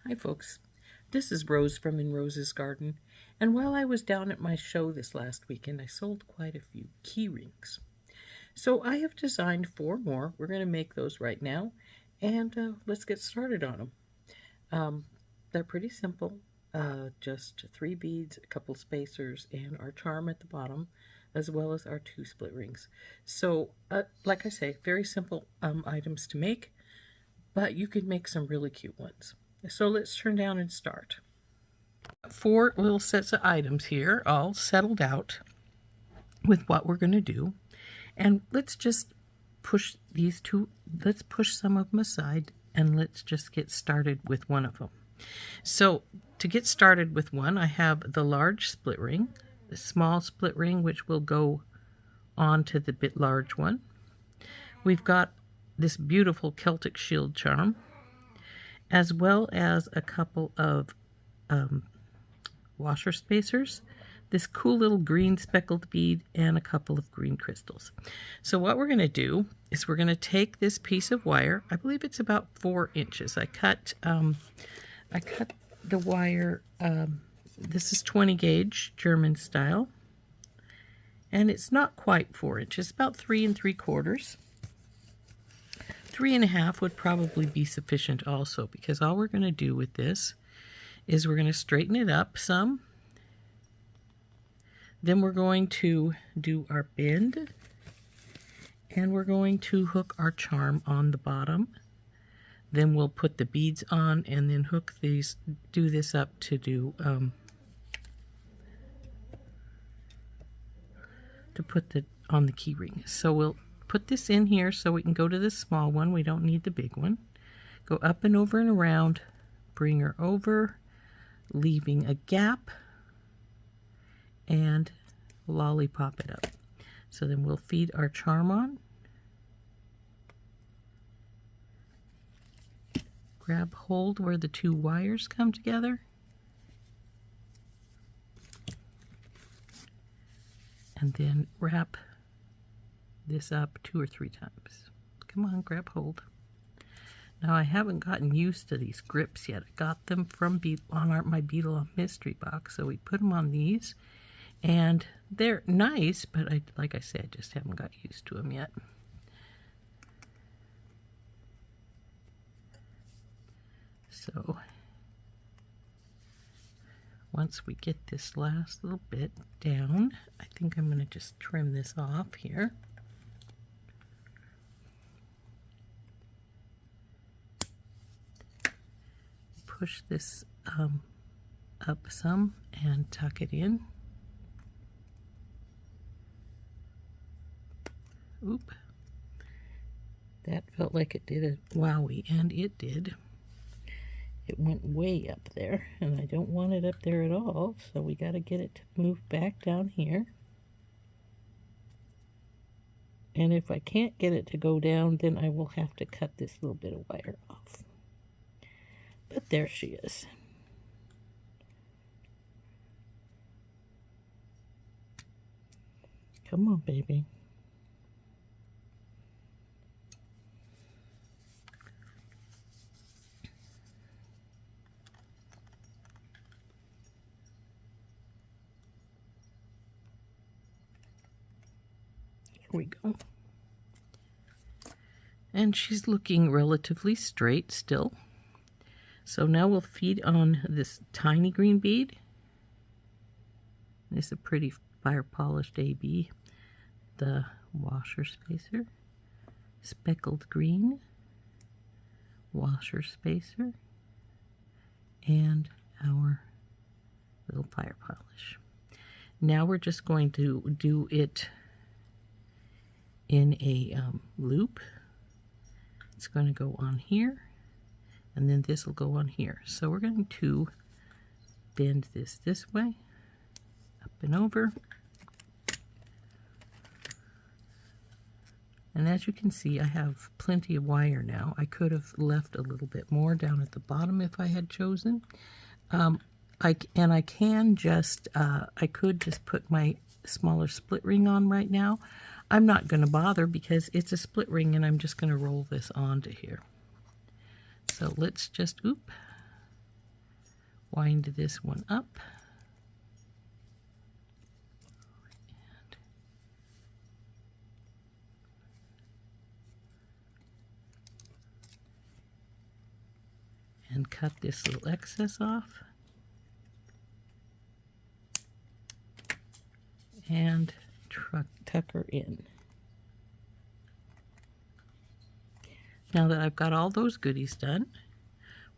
Hi folks, this is Rose from In Rose's Garden, and while I was down at my show this last weekend, I sold quite a few key rings. So I have designed 4 more. We're going to make those right now, and let's get started on them. They're pretty simple, just 3 beads, a couple spacers, and our charm at the bottom, as well as our 2 split rings. So, like I say, very simple items to make, but you could make some really cute ones. So let's turn down and start. 4 little sets of items here, all settled out with what we're going to do. And let's just push these 2, let's push some of them aside, and let's just get started with one of them. So to get started with one, I have the large split ring, the small split ring, which will go onto the bit large one. We've got this beautiful Celtic shield charm, as well as a couple of washer spacers, this cool little green speckled bead, and a couple of green crystals. So what we're going to do is we're going to take this piece of wire. I believe it's about 4 inches. I cut the wire. This is 20 gauge German style, and it's not quite 4 inches, about 3 3/4. 3 1/2 would probably be sufficient also, because all we're going to do with this is we're going to straighten it up some. Then we're going to do our bend, and we're going to hook our charm on the bottom. Then we'll put the beads on and then hook these, do this up to do to put on the key ring. So we'll put this in here so we can go to the small one. We don't need the big one. Go up and over and around, bring her over, leaving a gap, and lollipop it up. So then we'll feed our charm on, grab hold where the 2 wires come together, and then wrap this up 2 or 3 times. Come on, grab hold. Now I haven't gotten used to these grips yet. I got them from my Beetle mystery box, so we put them on these, and they're nice, but like I said, I just haven't got used to them yet. So once we get this last little bit down, I think I'm going to just trim this off here. Push this up some and tuck it in. Oop. That felt like it did a wowie, and it did. It went way up there, and I don't want it up there at all, so we got to get it to move back down here. And if I can't get it to go down, then I will have to cut this little bit of wire off. But there she is. Come on, baby. Here we go. And she's looking relatively straight still. So now we'll feed on this tiny green bead. This is a pretty fire polished AB. The washer spacer, speckled green, washer spacer, and our little fire polish. Now we're just going to do it in a loop. It's going to go on here, and then this will go on here. So we're going to bend this way, up and over. And as you can see, I have plenty of wire now. I could have left a little bit more down at the bottom if I had chosen. I could just put my smaller split ring on right now. I'm not going to bother because it's a split ring, and I'm just going to roll this onto here. So let's just, wind this one up. And cut this little excess off. And tuck her in. Now that I've got all those goodies done,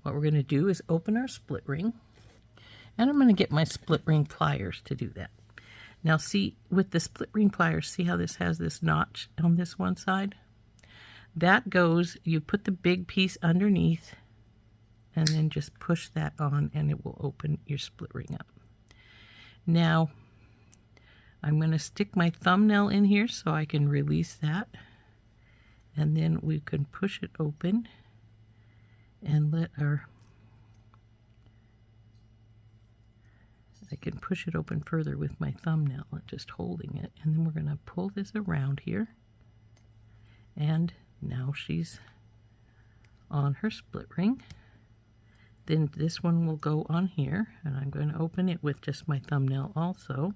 what we're going to do is open our split ring. And I'm going to get my split ring pliers to do that. Now see, with the split ring pliers, see how this has this notch on this one side? That goes, you put the big piece underneath and then just push that on and it will open your split ring up. Now, I'm going to stick my thumbnail in here so I can release that. And then we can push it open and I can push it open further with my thumbnail, just holding it. And then we're going to pull this around here. And now she's on her split ring. Then this one will go on here, and I'm going to open it with just my thumbnail also.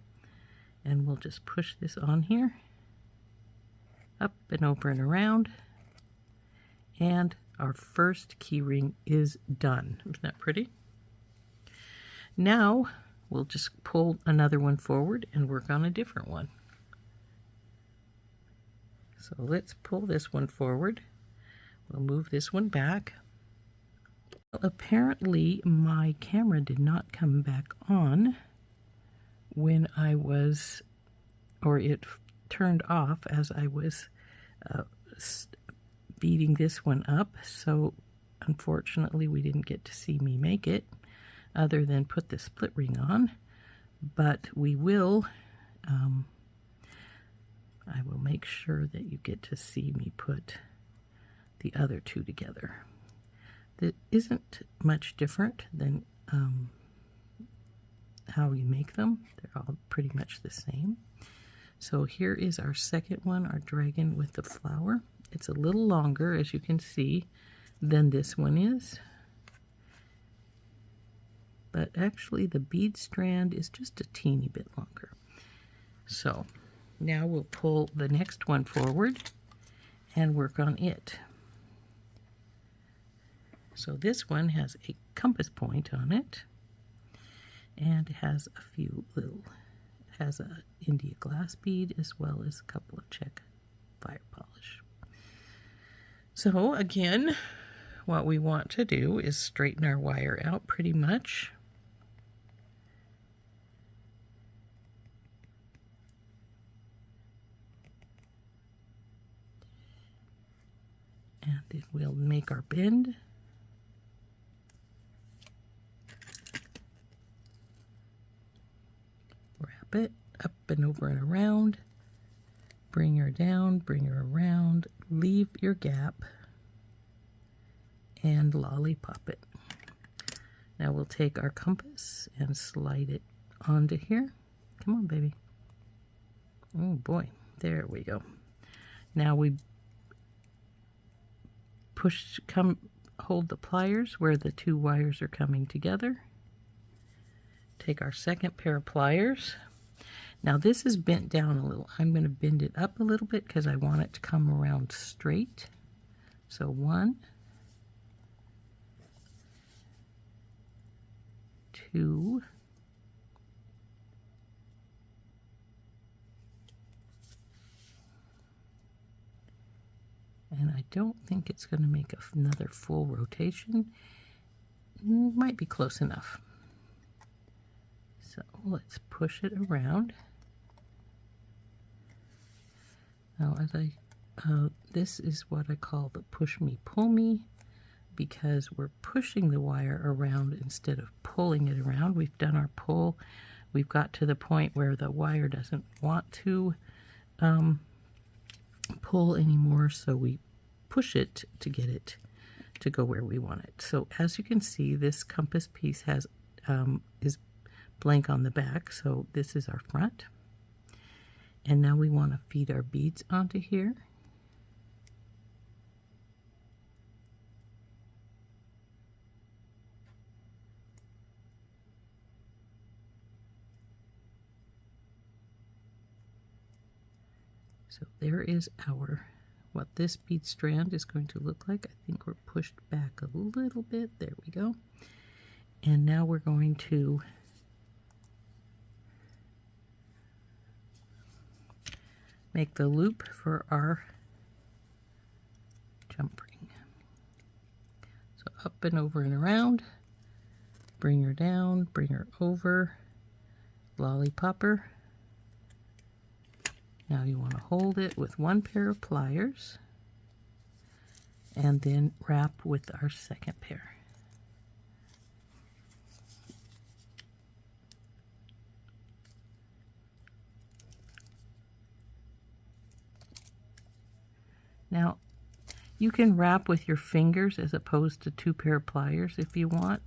And we'll just push this on here, up and over and around. And our first key ring is done. Isn't that pretty? Now we'll just pull another one forward and work on a different one. So let's pull this one forward. We'll move this one back. Apparently my camera did not come back on when I was, or it turned off as I was beating this one up, so unfortunately we didn't get to see me make it other than put the split ring on, but we will, I will make sure that you get to see me put the other two together. That isn't much different than how you make them. They're all pretty much the same. So here is our second one, our dragon with the flower. It's a little longer, as you can see, than this one is. But actually the bead strand is just a teeny bit longer. So now we'll pull the next one forward and work on it. So this one has a compass point on it, and it has a few little, it has a India glass bead as well as a couple of check fire polish. So again, what we want to do is straighten our wire out pretty much. And then we'll make our bend. It up and over and around, bring her down, bring her around, leave your gap, and lollipop it. Now we'll take our compass and slide it onto here. Come on, baby. Oh boy, there we go. Now we hold the pliers where the two wires are coming together. Take our second pair of pliers. Now this is bent down a little. I'm going to bend it up a little bit because I want it to come around straight. So 1, 2, and I don't think it's going to make another full rotation. Might be close enough. So let's push it around. Now this is what I call the push me, pull me, because we're pushing the wire around instead of pulling it around. We've done our pull. We've got to the point where the wire doesn't want to pull anymore, so we push it to get it to go where we want it. So as you can see, this compass piece has is blank on the back, so this is our front. And now we want to feed our beads onto here. there is what this bead strand is going to look like. I think we're pushed back a little bit. There we go. And now we're going to make the loop for our jump ring. So up and over and around, bring her down, bring her over, lollipop her. Now you want to hold it with one pair of pliers and then wrap with our second pair. Now you can wrap with your fingers as opposed to two pair of pliers if you want,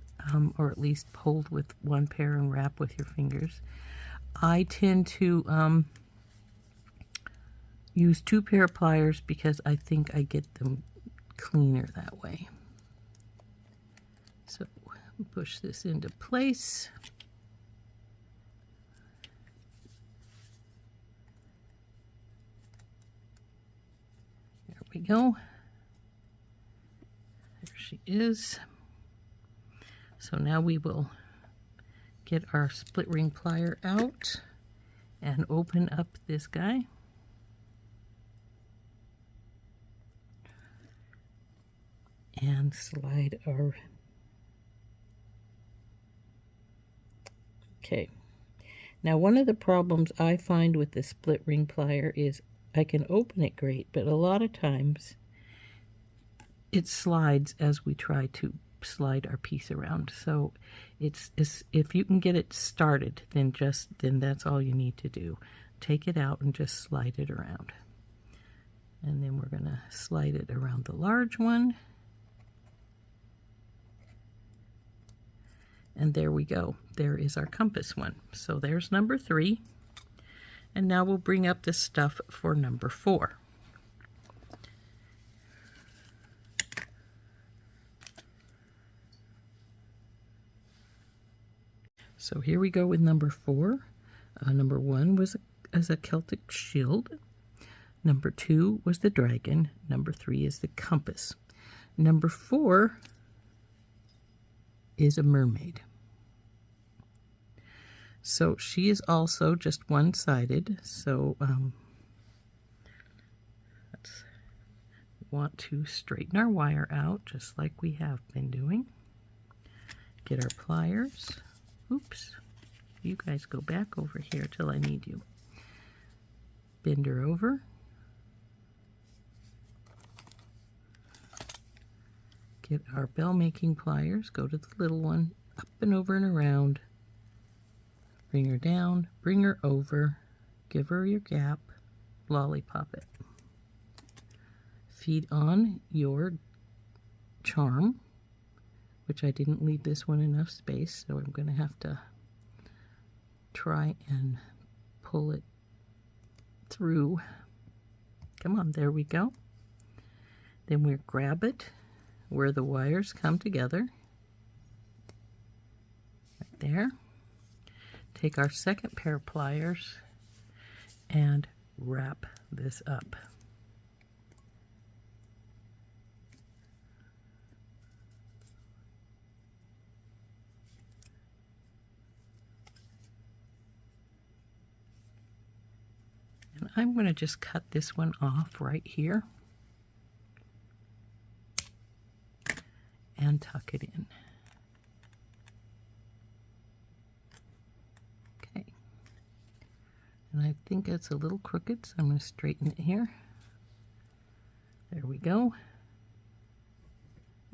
or at least hold with one pair and wrap with your fingers. I tend to use two pair of pliers because I think I get them cleaner that way. So push this into place. There we go. There she is. So now we will get our split ring plier out and open up this guy. And slide our, okay. Now one of the problems I find with the split ring plier is I can open it great, but a lot of times it slides as we try to slide our piece around. So it's if you can get it started, then that's all you need to do. Take it out and just slide it around. And then we're gonna slide it around the large one. And there we go. There is our compass one. So there's number 3. And now we'll bring up the stuff for number 4. So here we go with number 4. Number 1 was a Celtic shield. Number 2 was the dragon. Number 3 is the compass. Number 4 is a mermaid. So she is also just one-sided. So let's want to straighten our wire out just like we have been doing. Get our pliers. Oops. You guys go back over here till I need you. Bend her over. Get our bell making pliers, go to the little one, up and over and around, bring her down, bring her over, give her your gap, lollipop it. Feed on your charm, which I didn't leave this one enough space, so I'm going to have to try and pull it through. Come on, there we go. Then we grab it where the wires come together, right there. Take our second pair of pliers and wrap this up. And I'm going to just cut this one off right here and tuck it in. Okay. And I think it's a little crooked, so I'm going to straighten it here. There we go.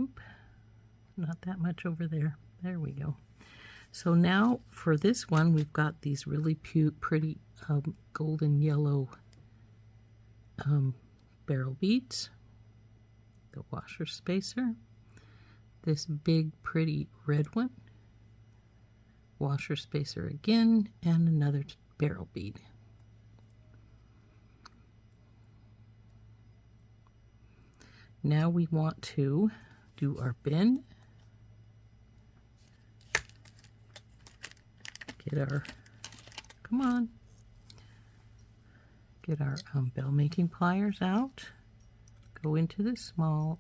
Oop. Not that much over there. There we go. So now for this one, we've got these really pretty golden yellow barrel beads, the washer spacer, this big pretty red one, washer spacer again, and another barrel bead. Now we want to do our bend. Get our bell making pliers out. Go into the small,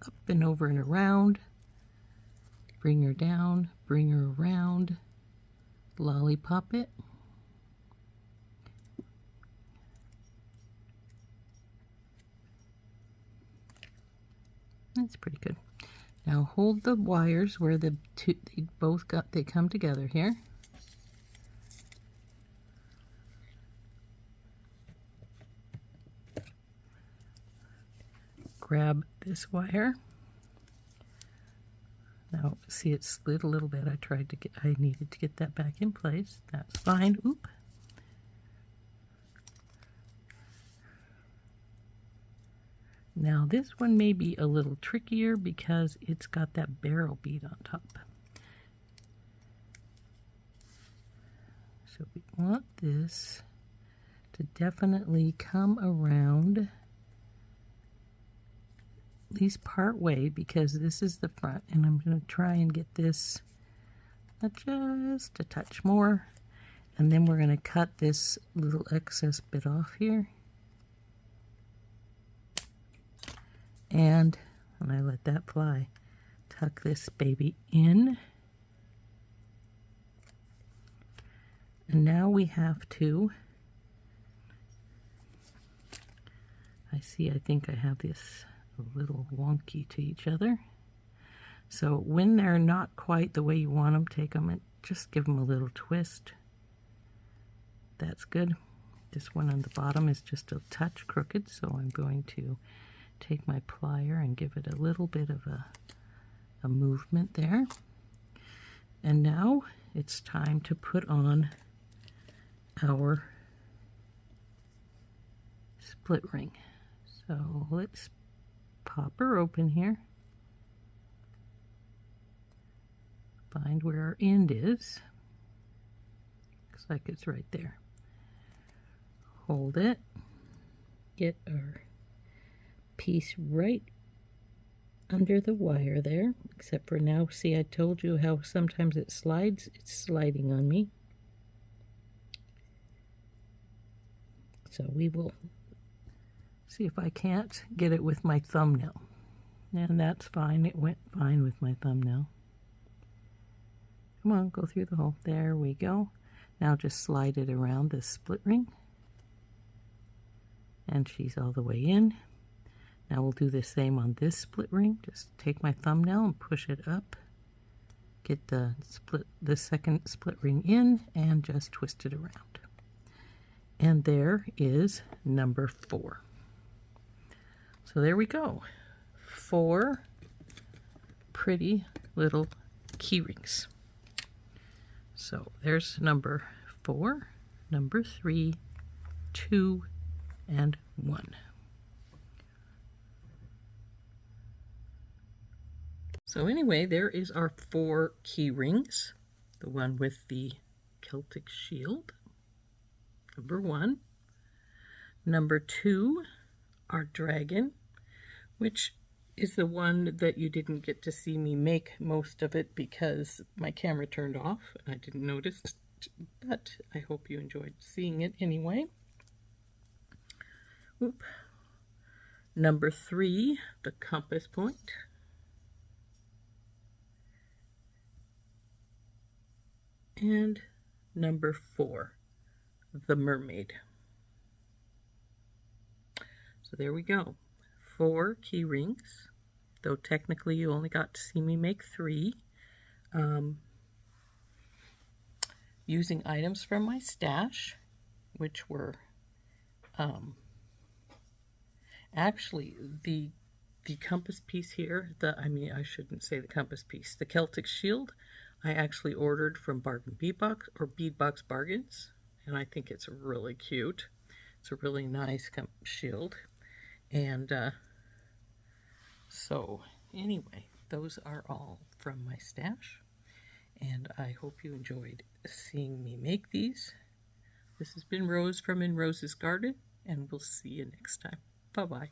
up and over and around. Bring her down, bring her around. Lollipop it. That's pretty good. Now hold the wires where they come together here. Grab this wire. Now see, it slid a little bit. I needed to get that back in place. That's fine. Oop. Now this one may be a little trickier because it's got that barrel bead on top. So we want this to definitely come around at least part way, because this is the front, and I'm going to try and get this just a touch more, and then we're going to cut this little excess bit off here. And when I let that fly, tuck this baby in. And now we have to, I think I have this a little wonky to each other. So when they're not quite the way you want them, take them and just give them a little twist. That's good. This one on the bottom is just a touch crooked, so I'm going to take my plier and give it a little bit of a movement there. And now it's time to put on our split ring. So let's pop her open here. Find where our end is. Looks like it's right there. Hold it. Get our piece right under the wire there, except for now, see, I told you how sometimes it slides. It's sliding on me. So we will see if I can't get it with my thumbnail. And that's fine. It went fine with my thumbnail. Come on, go through the hole. There we go. Now just slide it around this split ring. And she's all the way in. Now we'll do the same on this split ring. Just take my thumbnail and push it up. Get the second split ring in and just twist it around. And there is number 4. So there we go. 4 pretty little key rings. So there's number 4, number 3, 2, and 1. So anyway, there is our 4 key rings. The one with the Celtic shield, number 1. Number 2, our dragon, which is the one that you didn't get to see me make most of it because my camera turned off and I didn't notice, but I hope you enjoyed seeing it anyway. Oop. Number 3, the compass point. And number 4, the mermaid. So there we go. 4 key rings, though technically you only got to see me make 3. Using items from my stash, which were actually the compass piece here, I shouldn't say the compass piece, the Celtic shield, I actually ordered from Bargain Beadbox or Beadbox Bargains, and I think it's really cute. It's a really nice shield. And so anyway, those are all from my stash, and I hope you enjoyed seeing me make these. This has been Rose from In Rose's Garden, and we'll see you next time. Bye-bye.